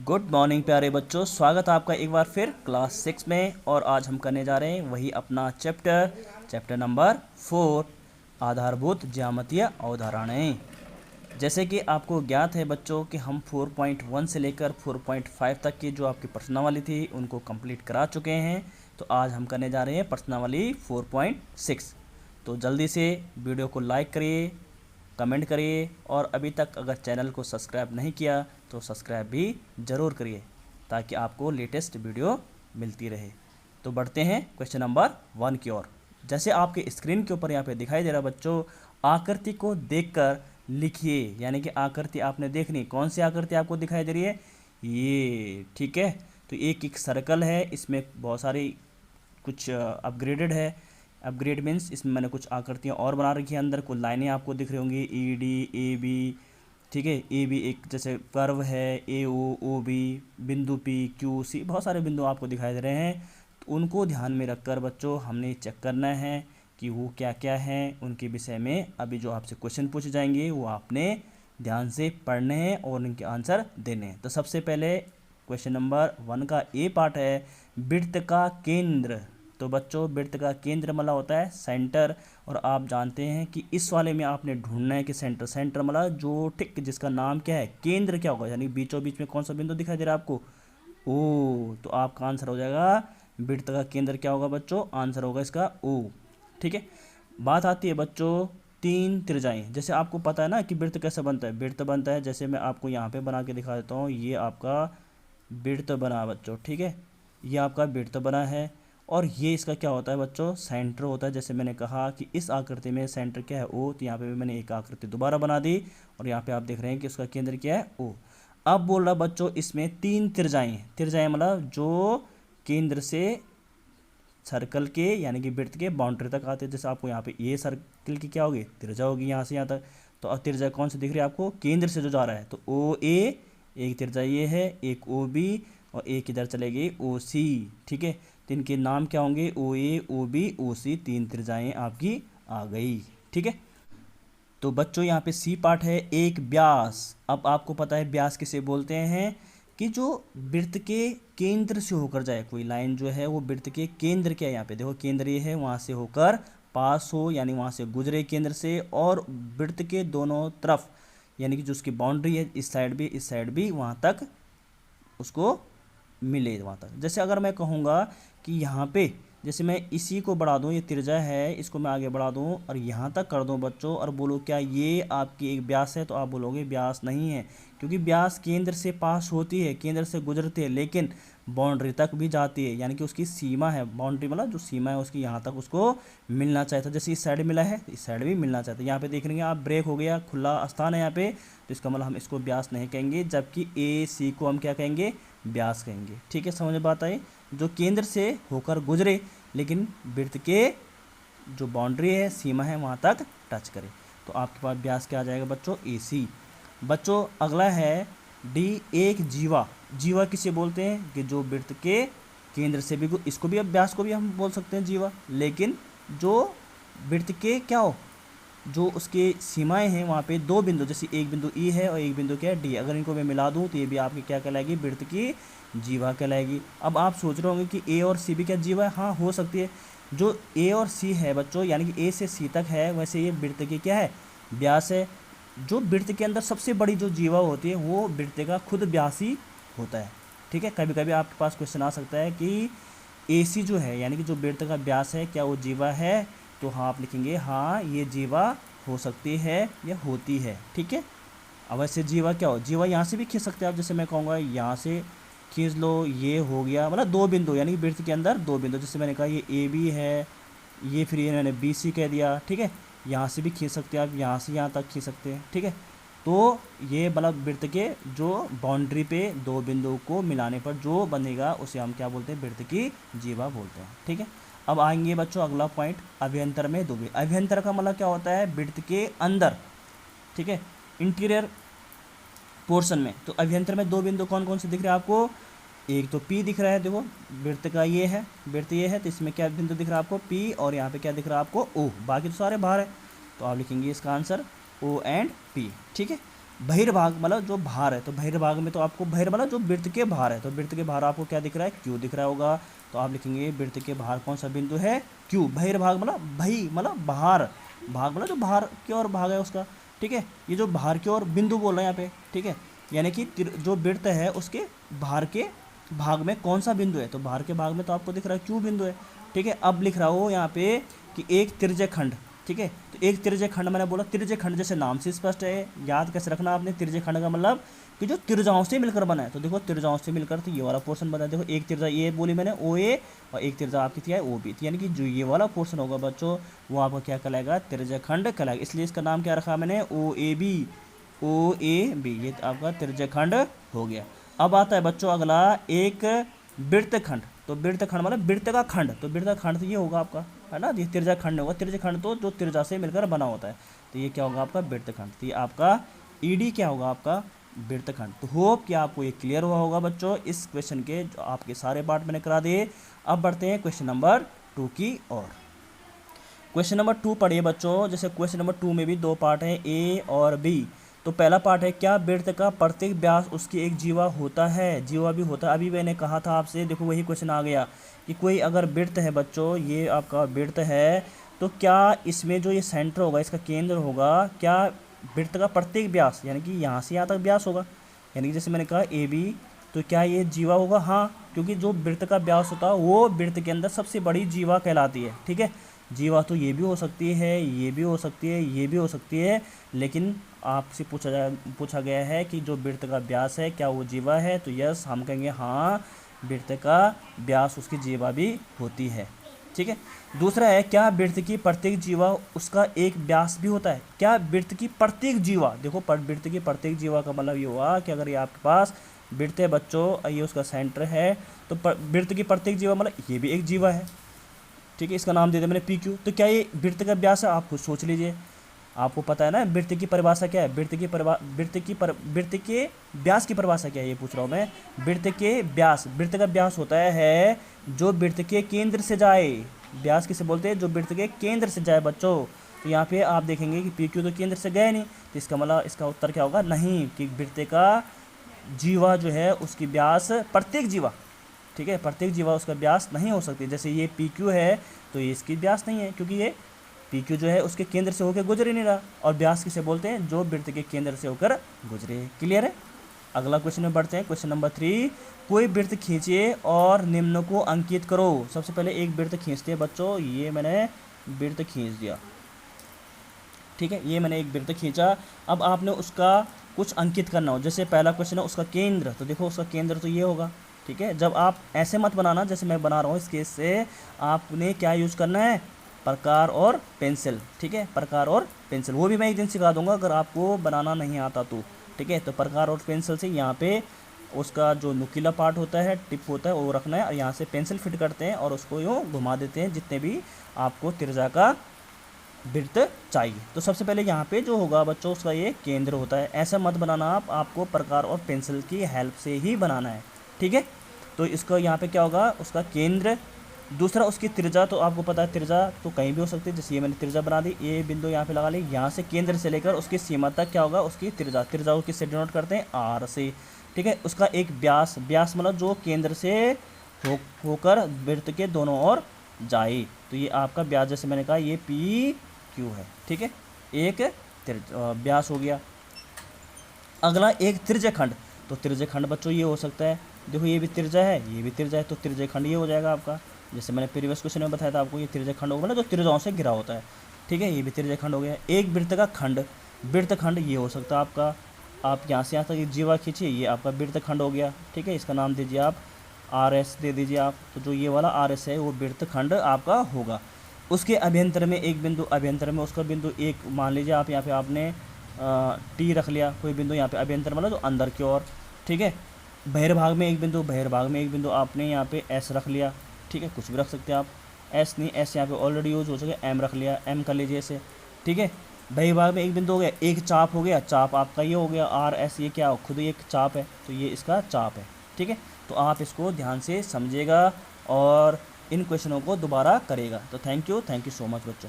Good morning प्यारे बच्चों, स्वागत है आपका एक बार फिर क्लास 6 में। और आज हम करने जा रहे हैं वही अपना चैप्टर नंबर 4, आधारभूत ज्यामितीय अवधारणाएं। जैसे कि आपको ज्ञात है बच्चों कि हम 4.1 से लेकर 4.5 तक की जो आपकी प्रश्नावली थी उनको कंप्लीट करा चुके हैं। तो आज हम करने जा रहे हैं प्रश्नावली 4.6। तो जल्दी से वीडियो को लाइक करिए, कमेंट करिए और अभी तक अगर चैनल को सब्सक्राइब नहीं किया तो सब्सक्राइब भी ज़रूर करिए ताकि आपको लेटेस्ट वीडियो मिलती रहे। तो बढ़ते हैं क्वेश्चन नंबर 1 की ओर। जैसे आपके स्क्रीन के ऊपर यहाँ पे दिखाई दे रहा बच्चों, आकृति को देखकर लिखिए। यानी कि आकृति आपने देखनी, कौन सी आकृति आपको दिखाई दे रही है? ये, ठीक है। तो एक सर्कल है, इसमें बहुत सारी कुछ अपग्रेडेड है। अपग्रेड मीन्स इसमें मैंने कुछ आकृतियाँ और बना रखी है, अंदर कुछ लाइनें आपको दिख रही होंगी, ई डी ए बी, ठीक है। ए बी एक जैसे कर्व है, ए ओ बी, बिंदु पी क्यू सी, बहुत सारे बिंदु आपको दिखाई दे रहे हैं। तो उनको ध्यान में रखकर बच्चों हमने चेक करना है कि वो क्या क्या हैं। उनके विषय में अभी जो आपसे क्वेश्चन पूछे जाएंगे वो आपने ध्यान से पढ़ने हैं और उनके आंसर देने हैं। तो सबसे पहले क्वेश्चन नंबर 1 का ए पार्ट है, वृत्त का केंद्र। तो बच्चों वृत्त का केंद्र मतलब होता है सेंटर। और आप जानते हैं कि इस वाले में आपने ढूंढना है कि सेंटर मतलब जो ठीक जिसका नाम क्या है, केंद्र क्या होगा, यानी बीचों बीच में कौन सा बिंदु दिखाई दे रहा है आपको? ओ। तो आपका आंसर हो जाएगा वृत्त का केंद्र क्या होगा बच्चों? आंसर होगा इसका ओ, ठीक है। बात आती है बच्चों 3 त्रिज्याएं। जैसे आपको पता है ना कि वृत्त कैसे बनता है। वृत्त बनता है, जैसे मैं आपको यहाँ पे बना के दिखा देता हूँ। ये आपका वृत्त बना बच्चों, ठीक है। ये आपका वृत्त बना है और ये इसका क्या होता है बच्चों? सेंटर होता है। जैसे मैंने कहा कि इस आकृति में सेंटर क्या है? ओ। तो यहाँ पे भी मैंने एक आकृति दोबारा बना दी और यहाँ पे आप देख रहे हैं कि उसका केंद्र क्या है? ओ। अब बोल रहा बच्चों इसमें 3 त्रिज्याएं मतलब जो केंद्र से सर्कल के यानी कि वृत्त के बाउंड्री तक आते हैं। जैसे आपको यहाँ पे ये सर्कल की क्या होगी? त्रिज्या होगी यहाँ से यहाँ तक। तो अब त्रिज्या कौन सी दिख रही है आपको? केंद्र से जो जा रहा है। तो ओ ए एक त्रिज्या ये है, एक ओ बी और एक इधर चलेगी ओ सी, ठीक है। तो इनके नाम क्या होंगे? ओ ए ओ बी ओ सी, 3 त्रिज्याएं आपकी आ गई, ठीक है। तो बच्चों यहाँ पे सी पार्ट है, एक व्यास। अब आपको पता है व्यास किसे बोलते हैं? कि जो वृत्त के केंद्र से होकर जाए, कोई लाइन जो है वो वृत्त के केंद्र के, यहाँ पे देखो केंद्र ये है, वहाँ से होकर पास हो, यानी वहाँ से गुजरे केंद्र से और वृत्त के दोनों तरफ, यानी कि जो उसकी बाउंड्री है इस साइड भी वहाँ तक उसको मिले वहाँ तक। जैसे अगर मैं कहूँगा कि यहाँ पे जैसे मैं इसी को बढ़ा दूँ, ये त्रिज्या है, इसको मैं आगे बढ़ा दूँ और यहाँ तक कर दूँ बच्चों, और बोलो क्या ये आपकी एक व्यास है? तो आप बोलोगे व्यास नहीं है, क्योंकि व्यास केंद्र से पास होती है, केंद्र से गुजरती है, लेकिन बाउंड्री तक भी जाती है। यानी कि उसकी सीमा है, बाउंड्री मतलब जो सीमा है उसकी, यहाँ तक उसको मिलना चाहिए था। जैसे इस साइड मिला है, इस साइड भी मिलना चाहिए था। यहाँ पे देख रहे हैं आप, ब्रेक हो गया, खुला स्थान है यहाँ पे, तो इसका मतलब हम इसको व्यास नहीं कहेंगे, जबकि ए सी को हम क्या कहेंगे? व्यास कहेंगे, ठीक है। समझ में बात आई? जो केंद्र से होकर गुजरे लेकिन वृत्त के जो बाउंड्री है, सीमा है, वहाँ तक टच करे। तो आपके पास व्यास क्या आ जाएगा बच्चों? ए सी। बच्चों अगला है डी, एक जीवा। जीवा किसे बोलते हैं? कि जो वृत्त के केंद्र से भी, इसको भी अब व्यास को भी हम बोल सकते हैं जीवा, लेकिन जो वृत्त के क्या हो, जो उसके सीमाएं हैं वहाँ पे 2 बिंदु, जैसे एक बिंदु ई है और एक बिंदु क्या है? डी। अगर इनको मैं मिला दूँ तो ये भी आपकी क्या कहलाएगी? वृत्त की जीवा कहलाएगी। अब आप सोच रहे होंगे कि ए और सी भी क्या जीवा है? हाँ, हो सकती है। जो ए और सी है बच्चों, यानी कि ए से सी तक है, वैसे ये वृत्त की क्या है? व्यास है। जो वृत्त के अंदर सबसे बड़ी जो जीवा होती है वो वृत्त का खुद व्यास ही होता है, ठीक है। कभी कभी आपके पास क्वेश्चन आ सकता है कि ए सी जो है यानी कि जो वृत्त का व्यास है, क्या वो जीवा है? तो हाँ आप लिखेंगे हाँ ये जीवा हो सकती है या होती है, ठीक है। अब ऐसे जीवा क्या हो? जीवा यहाँ से भी खींच सकते हैं आप। जैसे मैं कहूँगा यहाँ से खींच लो, ये हो गया, मतलब 2 बिंदु, यानी कि वृत्त के अंदर 2 बिंदु। जैसे मैंने कहा ये ए बी है, ये फिर ये मैंने बी सी कह दिया, ठीक है। यहाँ से भी खींच सकते हैं आप, यहाँ से यहाँ तक खींच सकते हैं, ठीक है। तो ये मतलब वृत्त के जो बाउंड्री पे 2 बिंदु को मिलाने पर जो बनेगा उसे हम क्या बोलते हैं? वृत्त की जीवा बोलते हैं, ठीक है। अब आएंगे बच्चों अगला पॉइंट, अभ्यंतर में 2 बिंदु। अभ्यंतर का मतलब क्या होता है? वृत्त के अंदर, ठीक है, इंटीरियर पोर्शन में। तो अभ्यंतर में 2 बिंदु कौन कौन से दिख रहे हैं आपको? एक तो P दिख रहा है, देखो वृत्त का ये है, वृत्त ये है, तो इसमें क्या बिंदु दिख रहा है आपको? P। और यहाँ पे क्या दिख रहा है आपको? O। बाकी तो सारे बाहर है, तो आप लिखेंगे इसका आंसर O एंड P, ठीक है। बहिर्भाग मतलब जो भार है, तो बहिर्भाग में तो आपको बहिर मतलब जो वृत्त के बाहर है, तो वृत्त के बाहर आपको क्या दिख रहा है, क्यू दिख रहा होगा। तो आप लिखेंगे वृत्त के बाहर कौन सा बिंदु है, क्यू। बहिर्भाग मतलब बही मतलब बाहर, भाग मतलब जो बाहर की ओर भाग है उसका, ठीक है। ये जो बाहर की ओर बिंदु बोल रहे हैं यहाँ पे, ठीक है, यानी कि जो वृत्त है उसके बाहर के भाग में कौन सा बिंदु है, तो बाहर के भाग में तो आपको दिख रहा है क्यू बिंदु है, ठीक है। अब लिख रहा हो यहाँ पे कि एक त्रिज्य खंड, ठीक है। तो एक त्रिज्य खंड मैंने बोला, त्रिज्य खंड जैसे नाम से स्पष्ट है, याद कैसे रखना आपने, त्रिज्य खंड का मतलब कि जो त्रिज्याओं से मिलकर बना है। तो देखो त्रिज्याओं से मिलकर, तो ये वाला पोर्शन बना है, देखो एक त्रिज्या ये बोली मैंने ओ ए, और एक त्रिज्या आपकी थी ओ बी, यानी कि जो ये वाला पोर्शन होगा बच्चों वो आपका क्या कहलाएगा, त्रिज्य खंड कहलाएगा। इसलिए इसका नाम क्या रखा मैंने, ओ A B, O A B, ये आपका त्रिज्य खंड हो गया। अब आता है बच्चों अगला एक वृत्तखंड। तो वृत्तखंड मतलब वृत्त का खंड, तो वृत्त का खंड तो ये होगा आपका, है ना, ये त्रिज्या खंड होगा। त्रिज्या खंड तो जो त्रिज्या से मिलकर बना होता है, तो ये क्या होगा आपका वृत्तखंड। तो ये आपका ईडी क्या होगा आपका वृत्तखंड। तो होप कि आपको ये क्लियर हुआ होगा बच्चों इस क्वेश्चन के, जो आपके सारे पार्ट मैंने करा दिए। अब बढ़ते हैं क्वेश्चन नंबर 2 की ओर। क्वेश्चन नंबर 2 पढ़िए बच्चों। जैसे क्वेश्चन नंबर 2 में भी दो पार्ट हैं, ए और बी। तो पहला पार्ट है, क्या वृत्त का प्रत्येक व्यास उसकी एक जीवा होता है, जीवा भी होता है। अभी मैंने कहा था आपसे, देखो वही क्वेश्चन आ गया कि कोई अगर वृत्त है बच्चों, ये आपका वृत्त है, तो क्या इसमें जो ये सेंटर होगा, इसका केंद्र होगा, क्या वृत्त का प्रत्येक व्यास यानी कि यहाँ से यहाँ तक व्यास होगा, यानी कि जैसे मैंने कहा ए बी, तो क्या ये जीवा होगा, हाँ, क्योंकि जो वृत्त का व्यास होता है वो वृत्त के अंदर सबसे बड़ी जीवा कहलाती है, ठीक है। जीवा तो ये भी हो सकती है, ये भी हो सकती है, ये भी हो सकती है, लेकिन आपसे पूछा गया है कि जो वृत्त का व्यास है क्या वो जीवा है, तो यस हम कहेंगे हाँ, वृत्त का व्यास उसकी जीवा भी होती है, ठीक है। दूसरा है, क्या वृत्त की प्रत्येक जीवा उसका एक व्यास भी होता है। क्या वृत्त की प्रत्येक जीवा, देखो वृत्त की प्रत्येक जीवा का मतलब ये हुआ कि अगर ये आपके पास वृत्त है बच्चों, ये उसका सेंटर है, तो वृत्त की प्रत्येक जीवा मतलब ये भी एक जीवा है, ठीक है। इसका नाम दे दिया मैंने पी क्यू। तो क्या ये वृत्त का व्यास है, आप खुद सोच लीजिए, आपको पता है ना वृत्त की परिभाषा क्या है, वृत्त के व्यास की परिभाषा क्या है, ये पूछ रहा हूँ मैं। वृत्त के व्यास, वृत्त का व्यास होता है जो वृत्त के केंद्र से जाए। व्यास किसे बोलते हैं, जो वृत्त के केंद्र से जाए बच्चों। तो यहाँ पे आप देखेंगे कि पी क्यू तो केंद्र से गए नहीं, तो इसका मतलब इसका उत्तर क्या होगा, नहीं, कि वृत्त का जीवा जो है उसकी व्यास प्रत्येक जीवा, ठीक है, प्रत्येक जीवा उसका व्यास नहीं हो सकती। जैसे ये पी क्यू है तो ये इसकी व्यास नहीं है, क्योंकि ये पी क्यू जो है उसके केंद्र से होकर गुजर ही नहीं रहा। और व्यास किसे बोलते हैं, जो वृत्त के केंद्र से होकर गुजरे। क्लियर है। अगला क्वेश्चन में बढ़ते हैं, क्वेश्चन नंबर 3। कोई वृत्त खींचिए और निम्न को अंकित करो। सबसे पहले एक वृत्त खींचते हैं बच्चों, ये मैंने वृत्त खींच दिया, ठीक है, ये मैंने एक वृत्त खींचा। अब आपने उसका कुछ अंकित करना हो, जैसे पहला क्वेश्चन है उसका केंद्र, तो देखो उसका केंद्र तो ये होगा, ठीक है। जब आप ऐसे मत बनाना जैसे मैं बना रहा हूँ, इस केस से आपने क्या यूज़ करना है, प्रकार और पेंसिल, ठीक है, प्रकार और पेंसिल। वो भी मैं एक दिन सिखा दूंगा अगर आपको बनाना नहीं आता तो, ठीक है। तो प्रकार और पेंसिल से यहाँ पे उसका जो नुकीला पार्ट होता है, टिप होता है, वो रखना है, और यहाँ से पेंसिल फिट करते हैं और उसको यूँ घुमा देते हैं जितने भी आपको त्रिज्या का वृत्त चाहिए। तो सबसे पहले यहाँ पे जो होगा बच्चों उसका ये केंद्र होता है। ऐसा मत बनाना आपको प्रकार और पेंसिल की हेल्प से ही बनाना है, ठीक है। तो इसका यहाँ पे क्या होगा, उसका केंद्र। दूसरा उसकी त्रिज्या, तो आपको पता है त्रिज्या तो कहीं भी हो सकती है, जैसे ये मैंने त्रिज्या बना दी, ये बिंदु यहाँ पे लगा ली, यहाँ से केंद्र से लेकर उसकी सीमा तक क्या होगा उसकी त्रिज्या। त्रिज्या को किससे डिनोट करते हैं, आर से, ठीक है। उसका एक व्यास, व्यास मतलब जो केंद्र से होकर वृत्त के दोनों ओर जाए, तो ये आपका व्यास, जैसे मैंने कहा ये पी क्यू है, ठीक है, एक व्यास हो गया। अगला एक त्रिज्य खंड, तो त्रिज्य खंड बच्चों ये हो सकता है, देखो ये भी त्रिज्या है, ये भी त्रिज्या है, तो त्रिज्य खंड ये हो जाएगा आपका। जैसे मैंने प्रीवियस क्वेश्चन में बताया था आपको, ये त्रिज्य खंड होगा ना जो त्रिज्याओं से घिरा होता है, ठीक है, ये भी त्रिज्य खंड हो गया। एक वृत्त का खंड, वृत्त खंड ये हो सकता है आपका, आप यहाँ से यहाँ तक जीवा खींचिए, ये आपका वृत्त खंड हो गया, ठीक है। इसका नाम दीजिए आप आर एस दे दीजिए आप, तो जो ये वाला आर एस है वो वृत्त खंड आपका होगा। उसके अभ्यंतर में एक बिंदु, अभ्यंतर में उसका बिंदु एक, मान लीजिए आप यहाँ पे आपने टी रख लिया, कोई बिंदु यहाँ पे अभ्यंतर मतलब जो अंदर की ओर, ठीक है। बहिर्भाग में एक बिंदु, बहिर्भाग में एक बिंदु आपने यहाँ पे एस रख लिया, ठीक है, कुछ भी रख सकते हैं आप, एस नहीं, एस यहाँ पे ऑलरेडी यूज हो चुका, एम रख लिया, एम कर लीजिए इसे, ठीक है। बहिर्भाग में एक बिंदु हो गया, एक चाप हो गया, चाप आपका ये हो गया आर एस, ये क्या हो, खुद ही एक चाप है, तो ये इसका चाप है, ठीक है। तो आप इसको ध्यान से समझिएगा और इन क्वेश्चनों को दोबारा करेगा। तो थैंक यू सो मच बच्चों।